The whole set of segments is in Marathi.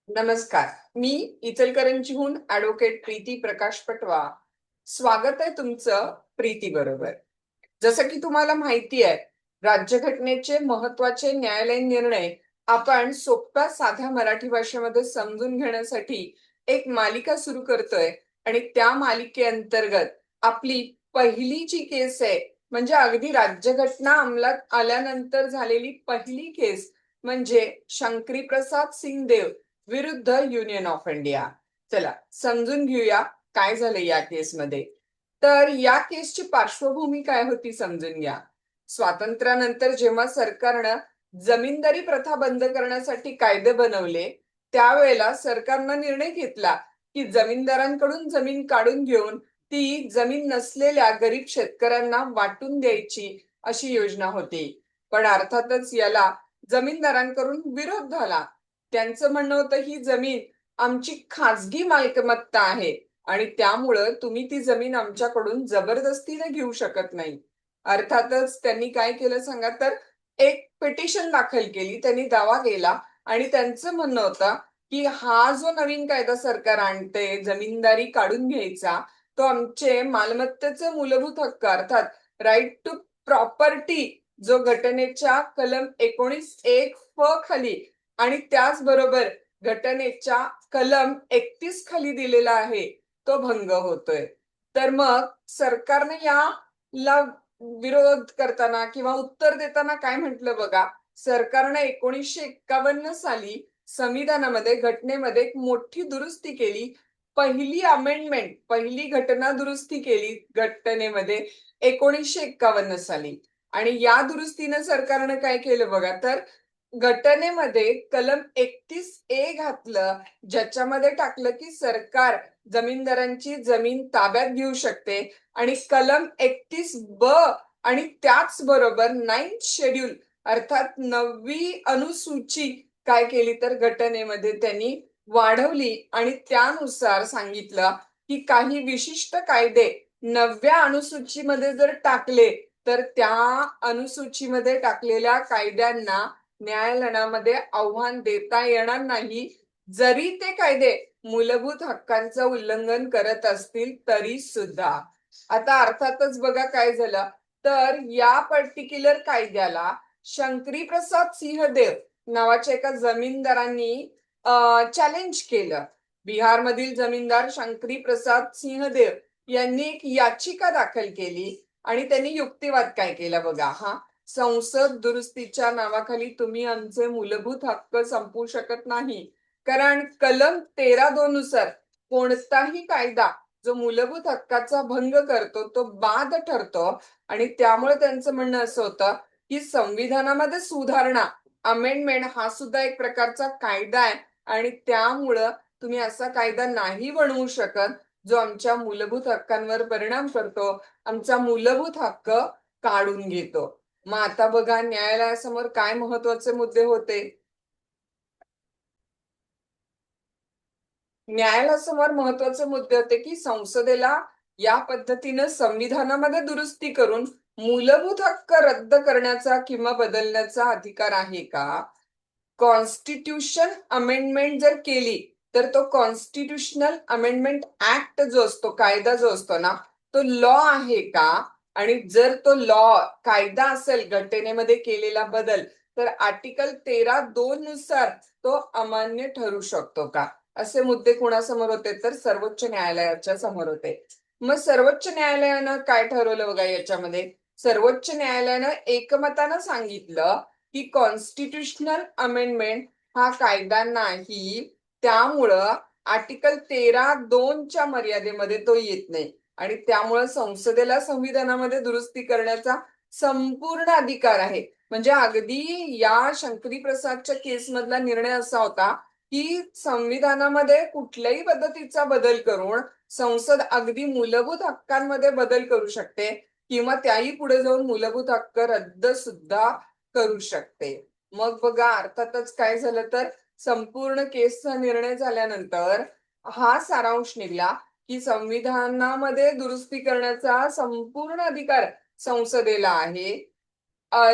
नमस्कार. मी इचलकरंजीहून ॲडव्होकेट प्रीती प्रकाश पटवा. स्वागत आहे तुमचं प्रीती बरोबर. जसं की तुम्हाला माहिती आहे, राज्यघटनेचे महत्वाचे न्यायालयीन निर्णय आपण सोप्या साध्या मराठी भाषेमध्ये समजून घेण्यासाठी एक मालिका सुरू करतोय आणि त्या मालिकेअंतर्गत आपली पहिली जी केस आहे, म्हणजे अगदी राज्यघटना अंमलात आल्यानंतर झालेली पहिली केस म्हणजे शंकरी प्रसाद सिंग देव विरुद्ध युनियन ऑफ इंडिया. चला समजून घेऊया काय झालं या केसमध्ये. तर या केसची पार्श्वभूमी काय होती समजून घ्या. स्वातंत्र्यानंतर जेव्हा सरकारनं जमीनदारी प्रथा बंद करण्यासाठी कायदे बनवले, त्यावेळेला सरकारनं निर्णय घेतला की जमीनदारांकडून जमीन काढून घेऊन ती जमीन नसलेल्या गरीब शेतकऱ्यांना वाटून द्यायची अशी योजना होती. पण अर्थातच याला जमीनदारांकडून विरोध झाला. त्यांचं म्हणणं होतं ही जमीन आमची खाजगी मालमत्ता आहे आणि त्यामुळं तुम्ही ती जमीन आमच्याकडून जबरदस्तीने घेऊ शकत नाही. अर्थातच त्यांनी काय केलं सांगा तर एक पिटिशन दाखल केली, त्यांनी दावा केला आणि त्यांचं म्हणणं होतं की हा जो नवीन कायदा सरकार आणते जमीनदारी काढून घ्यायचा, तो आमचे मालमत्तेचे मूलभूत हक्क अर्थात राईट टू प्रॉपर्टी जो घटनेच्या कलम 19(1) फ खाली आणि त्याचबरोबर घटनेच्या कलम 31 खाली दिलेला आहे तो भंग होतोय. तर मग सरकारने याला विरोध करताना किंवा उत्तर देताना काय म्हटलं बघा. सरकारने 1951 साली संविधानामध्ये घटनेमध्ये एक मोठी दुरुस्ती केली. पहिली अमेंडमेंट पहिली घटना दुरुस्ती केली घटनेमध्ये 1951 साली. आणि या दुरुस्तीनं सरकारनं काय केलं बघा तर घटनेमध्ये कलम 31(a) घातलं, ज्याच्यामध्ये टाकलं की सरकार जमीनदारांची जमीन ताब्यात घेऊ शकते आणि कलम 31(ब) आणि त्याचबरोबर 9th शेड्यूल अर्थात 9वी अनुसूची काय केली तर घटनेमध्ये त्यांनी वाढवली आणि त्यानुसार सांगितलं की काही विशिष्ट कायदे 9व्या अनुसूचीमध्ये जर टाकले तर त्या अनुसूचीमध्ये टाकलेल्या कायद्यांना न्यायालयामध्ये आव्हान देता येणार नाही, जरी ते कायदे मूलभूत हक्कांचं उल्लंघन करत असतील तरी सुद्धा. आता अर्थातच बघा काय झालं तर या पर्टिक्युलर कायद्याला शंकरी प्रसाद सिंहदेव नावाच्या एका जमीनदारांनी चॅलेंज केलं. बिहारमधील जमीनदार शंकरी प्रसाद सिंहदेव यांनी एक याचिका दाखल केली आणि त्यांनी युक्तिवाद काय केला बघा. संसद दुरुस्तीच्या नावाखाली तुम्ही आमचे मूलभूत हक्क संपवू शकत नाही, कारण कलम 13(2) नुसार कोणताही कायदा जो मूलभूत हक्काचा भंग करतो तो बाद ठरतो. आणि त्यामुळे त्यांचं म्हणणं असं होतं की संविधानामध्ये सुधारणा अमेंडमेंट हा सुद्धा एक प्रकारचा कायदा आहे आणि त्यामुळं तुम्ही असा कायदा नाही बनवू शकत जो आमच्या मूलभूत हक्कांवर परिणाम करतो, आमचा मूलभूत हक्क काढून घेतो. मग आता बघा न्यायालयासमोर काय महत्वाचे मुद्दे होते. न्यायालयासमोर महत्वाचे मुद्दे होते की संसदेला या पद्धतीनं संविधानामध्ये दुरुस्ती करून मूलभूत हक्क रद्द करण्याचा किंवा बदलण्याचा अधिकार आहे का. कॉन्स्टिट्यूशन अमेंडमेंट जर केली तर तो कॉन्स्टिट्यूशनल अमेंडमेंट ऍक्ट जो असतो कायदा जो असतो ना तो लॉ आहे का. आणि जर तो लॉ कायदा असेल घटनेमध्ये केलेला बदल तर आर्टिकल 13(2) नुसार तो अमान्य ठरू शकतो का. असे मुद्दे कुणासमोर होते तर सर्वोच्च न्यायालयाच्या समोर होते. मग सर्वोच्च न्यायालयानं काय ठरवलं बघा याच्यामध्ये. सर्वोच्च न्यायालयानं एकमतानं सांगितलं की कॉन्स्टिट्यूशनल अमेंडमेंट हा कायदा नाही, त्यामुळं आर्टिकल 13(2) च्या मर्यादेमध्ये तो येत नाही आणि त्यामुळं संसदेला संविधानामध्ये दुरुस्ती करण्याचा संपूर्ण अधिकार आहे. म्हणजे अगदी या शंकरी प्रसादच्या केसमधला निर्णय असा होता की संविधानामध्ये कुठल्याही पद्धतीचा बदल करून संसद अगदी मूलभूत हक्कांमध्ये बदल करू शकते किंवा त्याही पुढे जाऊन मूलभूत हक्क रद्द सुद्धा करू शकते. मग बघा अर्थातच काय झालं तर संपूर्ण केसचा निर्णय झाल्यानंतर हा सारांश निघला की संविधानामध्ये दुरुस्ती करण्याचा संपूर्ण अधिकार संसदेला आहे.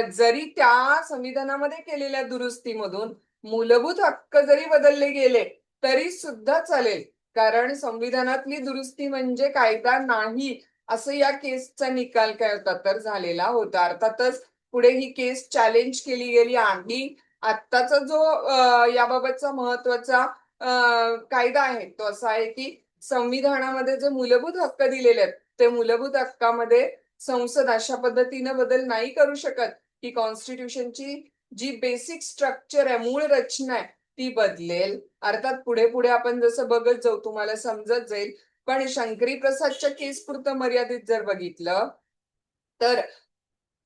जरी त्या संविधानामध्ये केलेल्या दुरुस्तीमधून मूलभूत हक्क जरी बदलले गेले तरी सुद्धा चालेल, कारण संविधानातली दुरुस्ती म्हणजे कायदा नाही असं या केसचा निकाल काय होता तर झालेला होता. अर्थातच पुढे ही केस चॅलेंज केली गेली आणि आत्ताचा जो याबाबतचा महत्वाचा कायदा आहे तो असा आहे की संविधानामध्ये जे मूलभूत हक्क दिलेले आहेत ते मूलभूत हक्कामध्ये संसद अशा पद्धतीने बदल नाही करू शकत की कॉन्स्टिट्यूशनची जी बेसिक स्ट्रक्चर आहे, मूळ रचना आहे ती बदलेल. अर्थात पुढे पुढे आपण जसं बघत जाऊ तुम्हाला समजत जाईल. पण शंकरी प्रसादच्या केस पुरतं मर्यादित जर बघितलं तर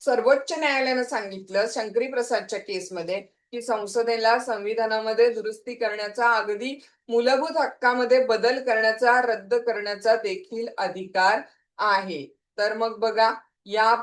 सर्वोच्च न्यायालयानं सांगितलं शंकरी प्रसादच्या केसमध्ये की संसदेला संविधानामध्ये दुरुस्ती करण्याचा अगदी मूलभूत हक्कामध्ये बदल करण्याचा रद्द करण्याचा देखील अधिकार आहे. तर मग बघा या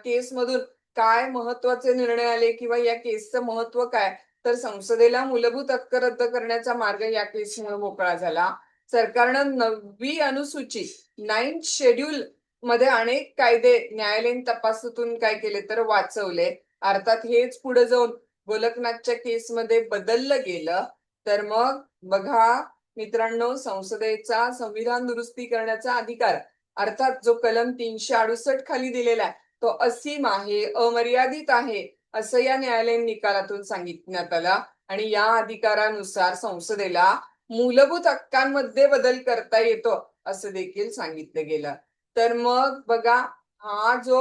केसमधून काय महत्वाचे निर्णय आले किंवा या केसचं महत्व काय तर संसदेला मूलभूत हक्क रद्द करण्याचा मार्ग या केसमुळे मोकळा झाला. सरकारनं 9वी अनुसूची 9th शेड्यूल मध्ये अनेक कायदे न्यायालयीन तपासातून काय केले तर वाचवले. अर्थात हेच पुढे जाऊन गोलकनाथच्या केसमध्ये बदललं गेलं. तर मग बघा मित्रांनो, संसदेचा संविधान दुरुस्ती करण्याचा अधिकार अर्थात जो कलम 368 खाली दिलेला आहे तो असीम आहे, अमर्यादित आहे असं या न्यायालयीन निकालातून सांगितण्यात आलं आणि या अधिकारानुसार संसदेला मूलभूत हक्कांमध्ये बदल करता येतो असं देखील सांगितलं गेलं. तर मग बघा हा जो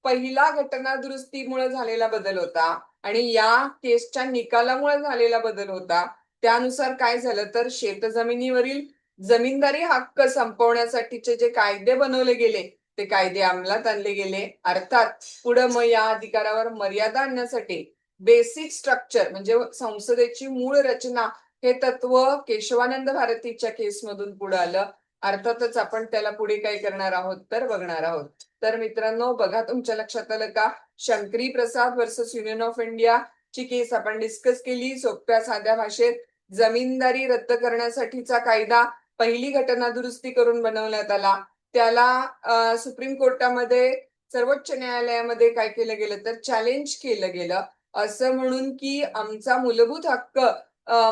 पहिला घटना दुरुस्तीमुळे झालेला बदल होता आणि या केसच्या निकालामुळे झालेला बदल होता. त्यानुसार काय झालं तर शेतजमिनीवरील जमीनदारी हक्क संपवण्यासाठीचे जे कायदे बनवले गेले ते कायदे अंमलात आणले गेले. अर्थात पुढे मग या अधिकारावर मर्यादा आणण्यासाठी बेसिक स्ट्रक्चर म्हणजे संसदेची मूळ रचना हे तत्व केशवानंद भारतीच्या केसमधून पुढे आलं. अर्थातच आपण त्याला पुढे काय करणार आहोत तर बघणार आहोत. तर मित्रांनो बघा तुमच्या लक्षात आलं का शंकरी प्रसाद वर्सेस युनियन ऑफ इंडिया ची केस आपण डिस्कस केली. सोप्या साध्या भाषेत जमीनदारी रद्द करण्यासाठीचा कायदा पहिली घटना दुरुस्ती करून बनवण्यात आला. त्याला सुप्रीम कोर्टामध्ये सर्वोच्च न्यायालयामध्ये काय केलं गेलं तर चॅलेंज केलं गेलं असं म्हणून की आमचा मूलभूत हक्क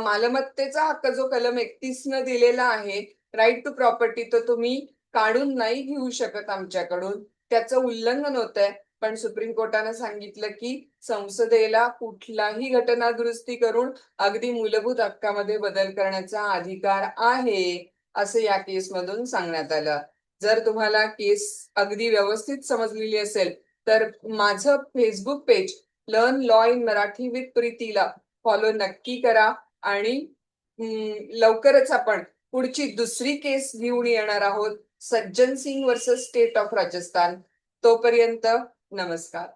मालमत्तेचा हक्क जो कलम 31 न दिलेला आहे राईट टू प्रॉपर्टी तो तुम्ही काढून नाही घेऊ शकत आमच्याकडून, त्याचं उल्लंघन होत आहे. पण सुप्रीम कोर्टानं सांगितलं की संसदेला कुठलाही घटना दुरुस्ती करून अगदी मूलभूत हक्कामध्ये बदल करण्याचा अधिकार आहे असं या केसमधून सांगण्यात आलं. जर तुम्हाला केस अगदी व्यवस्थित समजलेली असेल तर माझं Facebook page learn law in Marathi with प्रीतीला फॉलो नक्की करा आणि लवकरच आपण पुढची दुसरी केस घेऊन येणार आहोत Sajjan Singh versus state of Rajasthan. तोपर्यंत नमस्कार.